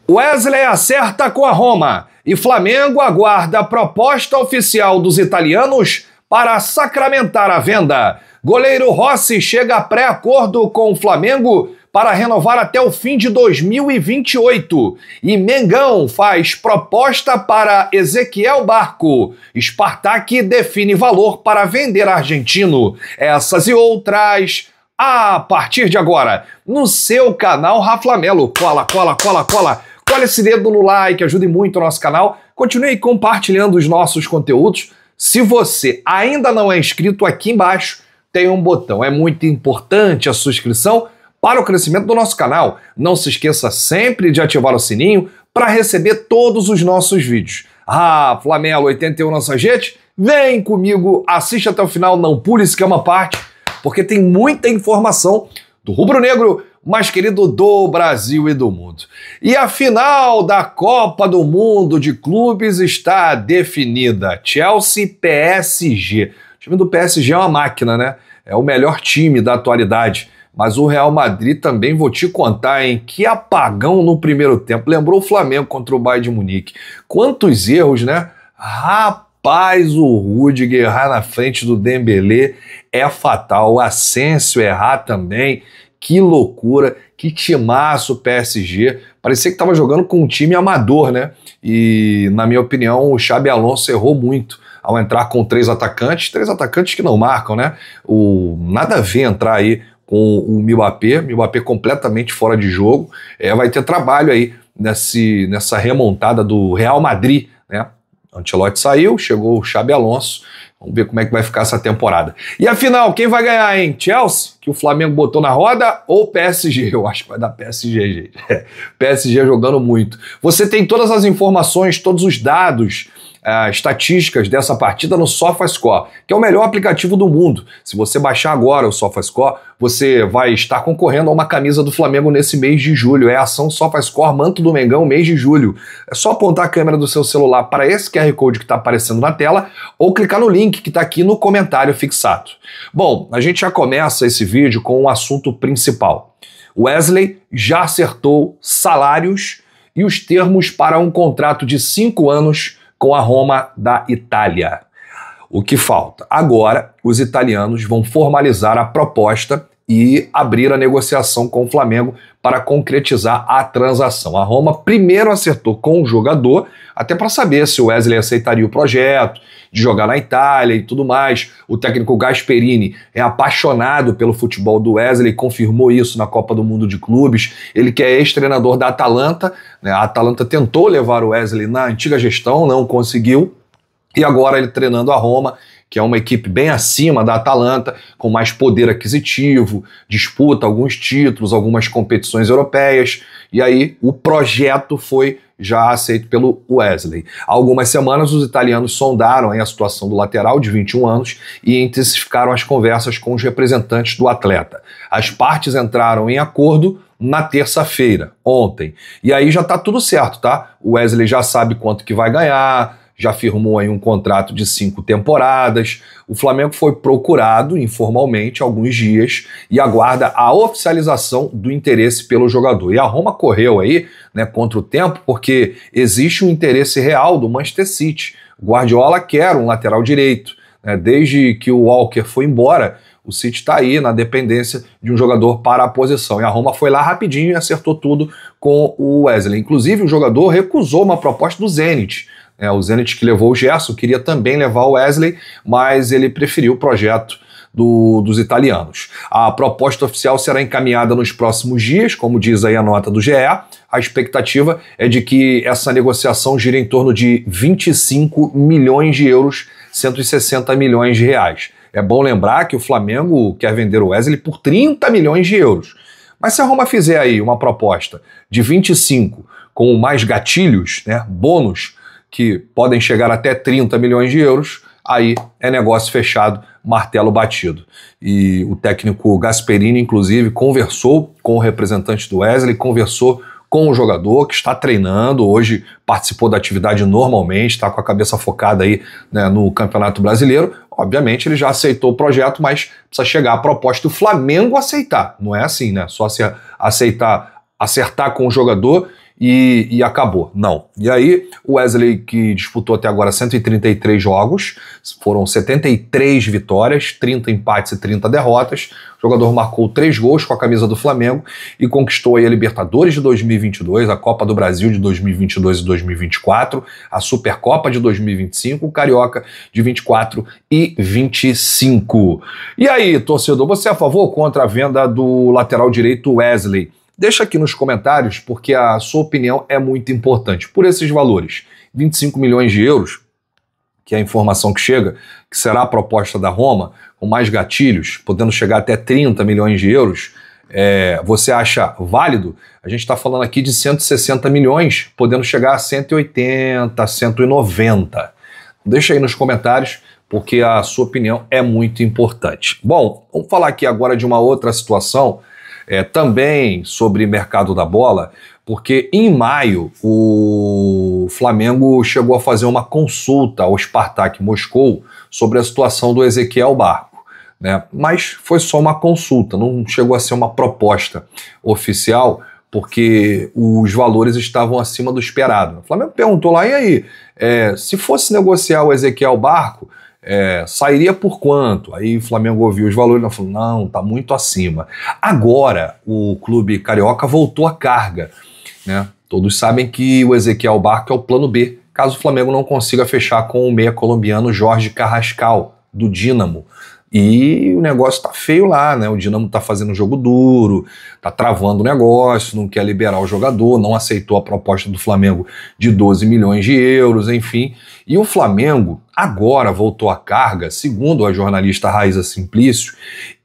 Wesley acerta com a Roma e Flamengo aguarda a proposta oficial dos italianos para sacramentar a venda. Goleiro Rossi chega a pré-acordo com o Flamengo para renovar até o fim de 2028. E Mengão faz proposta para Ezequiel Barco. Spartak define valor para vender argentino. Essas e outras a partir de agora no seu canal Raflamelo. Cola esse dedo no like, ajude muito o nosso canal. Continue compartilhando os nossos conteúdos. Se você ainda não é inscrito, aqui embaixo tem um botão. É muito importante a sua inscrição para o crescimento do nosso canal. Não se esqueça sempre de ativar o sininho para receber todos os nossos vídeos. Flamelo 81 na sua gente, vem comigo, assiste até o final, não pule esquema parte, porque tem muita informação do rubro-negro mais querido do Brasil e do mundo. E a final da Copa do Mundo de Clubes está definida. Chelsea-PSG. O time do PSG é uma máquina, né? É o melhor time da atualidade. Mas o Real Madrid também, vou te contar, hein? Que apagão no primeiro tempo. Lembrou o Flamengo contra o Bayern de Munique. Quantos erros, né? Rapaz, o Rudiger errar na frente do Dembélé é fatal. O Asensio errar também. Que loucura, que timaço o PSG. Parecia que estava jogando com um time amador, né? E, na minha opinião, o Xabi Alonso errou muito ao entrar com três atacantes que não marcam, né? Nada a ver entrar aí com o Mbappé completamente fora de jogo. Vai ter trabalho aí nessa remontada do Real Madrid, né? Ancelotti saiu, chegou o Xabi Alonso. Vamos ver como é que vai ficar essa temporada. E afinal, quem vai ganhar, hein? Chelsea, que o Flamengo botou na roda, ou PSG? Eu acho que vai dar PSG, gente. PSG jogando muito. Você tem todas as informações, todos os dados, estatísticas dessa partida no SofaScore, que é o melhor aplicativo do mundo. Se você baixar agora o SofaScore, você vai estar concorrendo a uma camisa do Flamengo nesse mês de julho. É a ação SofaScore Manto do Mengão, mês de julho. É só apontar a câmera do seu celular para esse QR Code que está aparecendo na tela ou clicar no link que está aqui no comentário fixado. Bom, a gente já começa esse vídeo com o assunto principal. Wesley já acertou salários e os termos para um contrato de 5 anos com a Roma da Itália. O que falta? Agora, os italianos vão formalizar a proposta e abrir a negociação com o Flamengo para concretizar a transação. A Roma primeiro acertou com o jogador, até para saber se o Wesley aceitaria o projeto de jogar na Itália e tudo mais. O técnico Gasperini é apaixonado pelo futebol do Wesley, confirmou isso na Copa do Mundo de Clubes. Ele que é ex-treinador da Atalanta, né? A Atalanta tentou levar o Wesley na antiga gestão, não conseguiu, e agora ele treinando a Roma, que é uma equipe bem acima da Atalanta, com mais poder aquisitivo, disputa alguns títulos, algumas competições europeias, e aí o projeto foi já aceito pelo Wesley. Há algumas semanas os italianos sondaram a situação do lateral de 21 anos e intensificaram as conversas com os representantes do atleta. As partes entraram em acordo na terça-feira, ontem, e aí já tá tudo certo, tá? O Wesley já sabe quanto que vai ganhar, já firmou aí um contrato de 5 temporadas. O Flamengo foi procurado informalmente há alguns dias e aguarda a oficialização do interesse pelo jogador. E a Roma correu aí, né, contra o tempo, porque existe um interesse real do Manchester City. O Guardiola quer um lateral direito, né? Desde que o Walker foi embora, o City está aí na dependência de um jogador para a posição. E a Roma foi lá rapidinho e acertou tudo com o Wesley. Inclusive, o jogador recusou uma proposta do Zenit. O Zenit, que levou o Gerson, queria também levar o Wesley, mas ele preferiu o projeto dos italianos. A proposta oficial será encaminhada nos próximos dias, como diz aí a nota do GE. A expectativa é de que essa negociação gire em torno de 25 milhões de euros, 160 milhões de reais. É bom lembrar que o Flamengo quer vender o Wesley por 30 milhões de euros. Mas se a Roma fizer aí uma proposta de 25 com mais gatilhos, né, bônus, que podem chegar até 30 milhões de euros, aí é negócio fechado, martelo batido. E o técnico Gasperini, inclusive, conversou com o representante do Wesley, conversou com o jogador que está treinando, hoje participou da atividade normalmente, está com a cabeça focada aí, né, no Campeonato Brasileiro. Obviamente ele já aceitou o projeto, mas precisa chegar a proposta do Flamengo aceitar. Não é assim, né? Só se acertar com o jogador e acabou. Não. E aí, o Wesley, que disputou até agora 133 jogos, foram 73 vitórias, 30 empates e 30 derrotas. O jogador marcou 3 gols com a camisa do Flamengo e conquistou aí a Libertadores de 2022, a Copa do Brasil de 2022 e 2024, a Supercopa de 2025, o Carioca de 24 e 25. E aí, torcedor, você é a favor ou contra a venda do lateral direito Wesley? Deixa aqui nos comentários, porque a sua opinião é muito importante. Por esses valores, 25 milhões de euros, que é a informação que chega, que será a proposta da Roma, com mais gatilhos, podendo chegar até 30 milhões de euros, você acha válido? A gente está falando aqui de 160 milhões, podendo chegar a 180, 190. Deixa aí nos comentários, porque a sua opinião é muito importante. Bom, vamos falar aqui agora de uma outra situação, também sobre mercado da bola, porque em maio o Flamengo chegou a fazer uma consulta ao Spartak Moscou sobre a situação do Ezequiel Barco, né? Mas foi só uma consulta, não chegou a ser uma proposta oficial, porque os valores estavam acima do esperado. O Flamengo perguntou lá, e aí, se fosse negociar o Ezequiel Barco, sairia por quanto? Aí o Flamengo ouviu os valores e falou, não, tá muito acima. Agora o clube carioca voltou à carga, né? Todos sabem que o Ezequiel Barco é o plano B, caso o Flamengo não consiga fechar com o meia colombiano Jorge Carrascal, do Dínamo. E o negócio tá feio lá, né? O Dínamo tá fazendo um jogo duro, tá travando o negócio, não quer liberar o jogador, não aceitou a proposta do Flamengo de 12 milhões de euros, enfim. E o Flamengo agora voltou à carga, segundo a jornalista Raíza Simplício,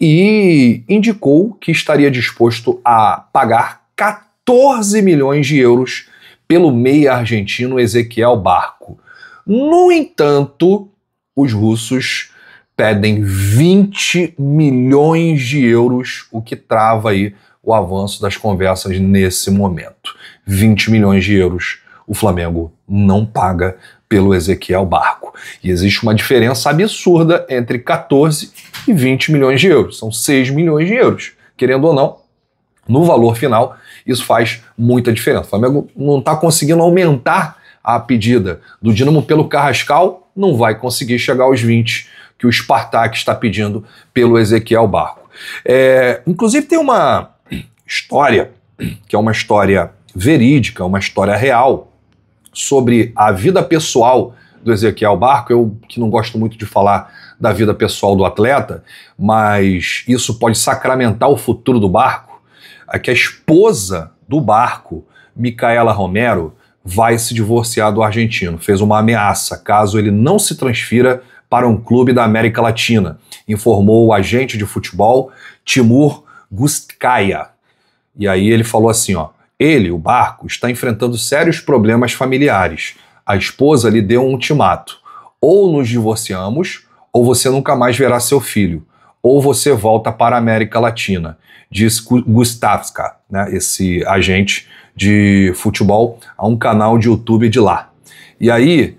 e indicou que estaria disposto a pagar 14 milhões de euros pelo meia argentino Ezequiel Barco. No entanto, os russos pedem 20 milhões de euros, o que trava aí o avanço das conversas nesse momento. 20 milhões de euros o Flamengo não paga pelo Ezequiel Barco. E existe uma diferença absurda entre 14 e 20 milhões de euros. São 6 milhões de euros. Querendo ou não, no valor final, isso faz muita diferença. O Flamengo não está conseguindo aumentar a pedida do Dínamo pelo Carrascal, não vai conseguir chegar aos 20 que o Spartak está pedindo pelo Ezequiel Barco. Inclusive tem uma história, que é uma história verídica, uma história real, sobre a vida pessoal do Ezequiel Barco. Eu que não gosto muito de falar da vida pessoal do atleta, mas isso pode sacramentar o futuro do Barco, é que a esposa do Barco, Micaela Romero, vai se divorciar do argentino. Fez uma ameaça caso ele não se transfira para um clube da América Latina, informou o agente de futebol Timur Gustkaya. E aí ele falou assim, ele, o Barco, está enfrentando sérios problemas familiares. A esposa lhe deu um ultimato. Ou nos divorciamos, ou você nunca mais verá seu filho. Ou você volta para a América Latina, diz Gustavska, né, esse agente de futebol, a um canal de YouTube de lá. E aí,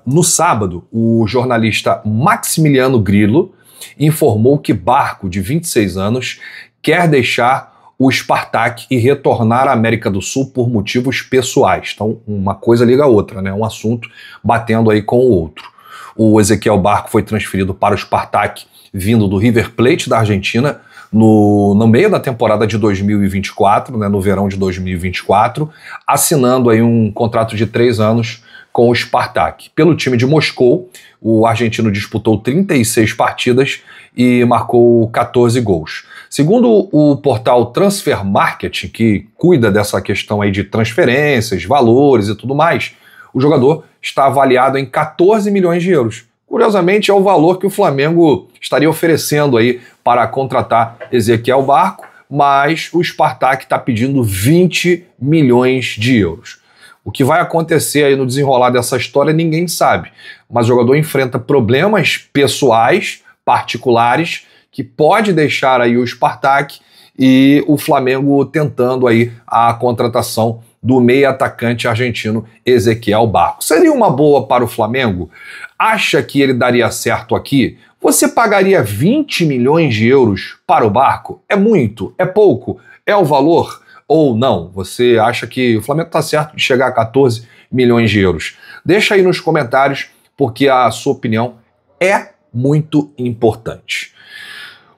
no sábado, o jornalista Maximiliano Grillo informou que Barco, de 26 anos, quer deixar o Spartak e retornar à América do Sul por motivos pessoais. Então, uma coisa liga a outra, né? Um assunto batendo aí com o outro. O Ezequiel Barco foi transferido para o Spartak, vindo do River Plate da Argentina, no meio da temporada de 2024, né, no verão de 2024, assinando aí um contrato de 3 anos com o Spartak. Pelo time de Moscou, o argentino disputou 36 partidas e marcou 14 gols. Segundo o portal Transfer Market, que cuida dessa questão aí de transferências, valores e tudo mais, o jogador está avaliado em 14 milhões de euros. Curiosamente, é o valor que o Flamengo estaria oferecendo aí para contratar Ezequiel Barco, mas o Spartak está pedindo 20 milhões de euros. O que vai acontecer aí no desenrolar dessa história ninguém sabe, mas o jogador enfrenta problemas pessoais, particulares, que pode deixar aí o Spartak e o Flamengo tentando aí a contratação do meia atacante argentino Ezequiel Barco. Seria uma boa para o Flamengo? Acha que ele daria certo aqui? Você pagaria 20 milhões de euros para o Barco? É muito? É pouco? É o valor? ou não? Você acha que o Flamengo está certo de chegar a 14 milhões de euros? Deixa aí nos comentários, porque a sua opinião é muito importante.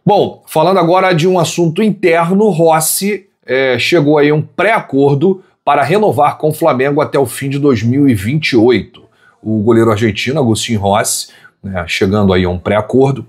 Bom, falando agora de um assunto interno, Rossi chegou aí a um pré-acordo para renovar com o Flamengo até o fim de 2028. O goleiro argentino, Agustín Rossi, chegando aí a um pré-acordo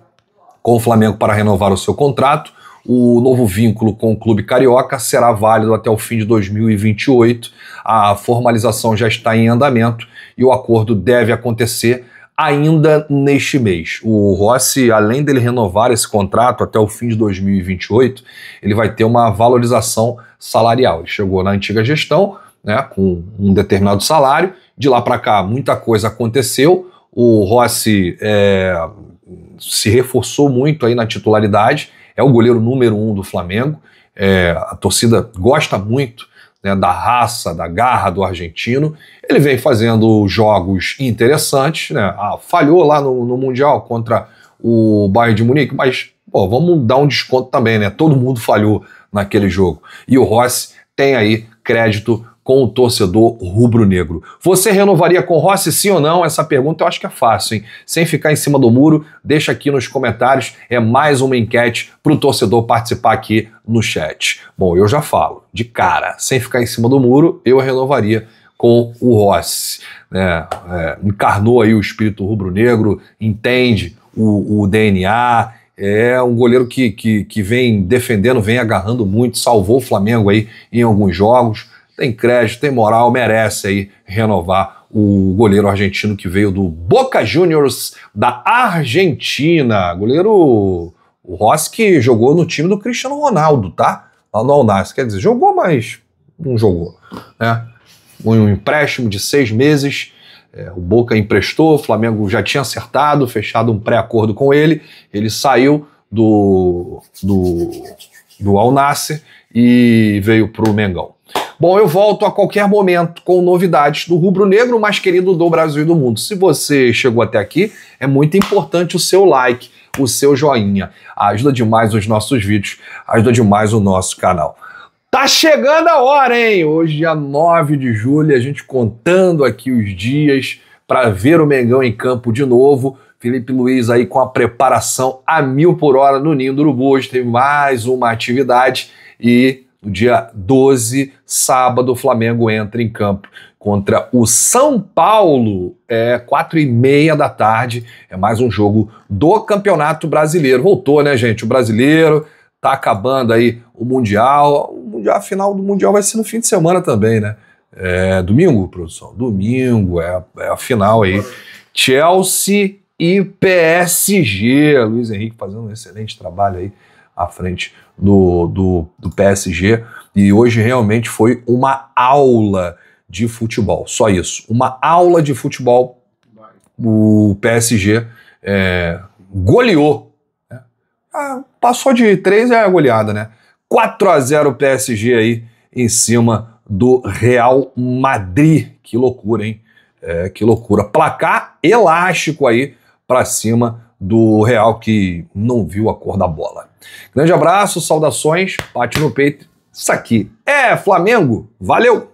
com o Flamengo para renovar o seu contrato. O novo vínculo com o clube carioca será válido até o fim de 2028. A formalização já está em andamento e o acordo deve acontecer ainda neste mês. O Rossi, além dele renovar esse contrato até o fim de 2028, ele vai ter uma valorização salarial. Ele chegou na antiga gestão, com um determinado salário. De lá para cá, muita coisa aconteceu. O Rossi se reforçou muito aí na titularidade. É o goleiro número 1 do Flamengo. A torcida gosta muito da raça, da garra do argentino. Ele vem fazendo jogos interessantes, falhou lá no Mundial contra o Bayern de Munique, mas vamos dar um desconto também, todo mundo falhou naquele jogo. E o Rossi tem aí crédito com o torcedor rubro-negro. Você renovaria com o Rossi, sim ou não? Essa pergunta eu acho que é fácil, hein? Sem ficar em cima do muro, deixa aqui nos comentários, é mais uma enquete para o torcedor participar aqui no chat. Bom, eu já falo, de cara, sem ficar em cima do muro, eu renovaria com o Rossi. Encarnou aí o espírito rubro-negro, entende o DNA, é um goleiro que vem defendendo, vem agarrando muito, salvou o Flamengo aí em alguns jogos, tem crédito, tem moral, merece aí renovar o goleiro argentino que veio do Boca Juniors da Argentina. Goleiro, o Rossi, que jogou no time do Cristiano Ronaldo, tá? Lá no Al Nassr. Quer dizer, jogou, mas não jogou, Um empréstimo de 6 meses, o Boca emprestou, o Flamengo já tinha acertado, fechado um pré-acordo com ele, ele saiu do Al Nassr e veio pro Mengão. Bom, eu volto a qualquer momento com novidades do rubro-negro mais querido do Brasil e do mundo. Se você chegou até aqui, é muito importante o seu like, o seu joinha. Ajuda demais os nossos vídeos, ajuda demais o nosso canal. Tá chegando a hora, hein? Hoje, dia 9 de julho, a gente contando aqui os dias para ver o Mengão em campo de novo. Felipe Luiz aí com a preparação a 1000 por hora no Ninho do Urubu. Hoje teve mais uma atividade e no dia 12, sábado, o Flamengo entra em campo contra o São Paulo, 4h30 da tarde, é mais um jogo do Campeonato Brasileiro. Voltou, né, gente? O brasileiro tá acabando aí o Mundial. A final do Mundial vai ser no fim de semana também, né? Domingo, produção? Domingo, é a final aí. Chelsea e PSG. Luiz Henrique fazendo um excelente trabalho aí à frente do PSG, e hoje realmente foi uma aula de futebol, só isso, uma aula de futebol. O PSG goleou, passou de 3, é a goleada, né? 4-0 o PSG aí em cima do Real Madrid. Que loucura, hein? Que loucura. Placar elástico aí para cima do Real, que não viu a cor da bola. Grande abraço, saudações, bate no peito. Isso aqui é Flamengo. Valeu!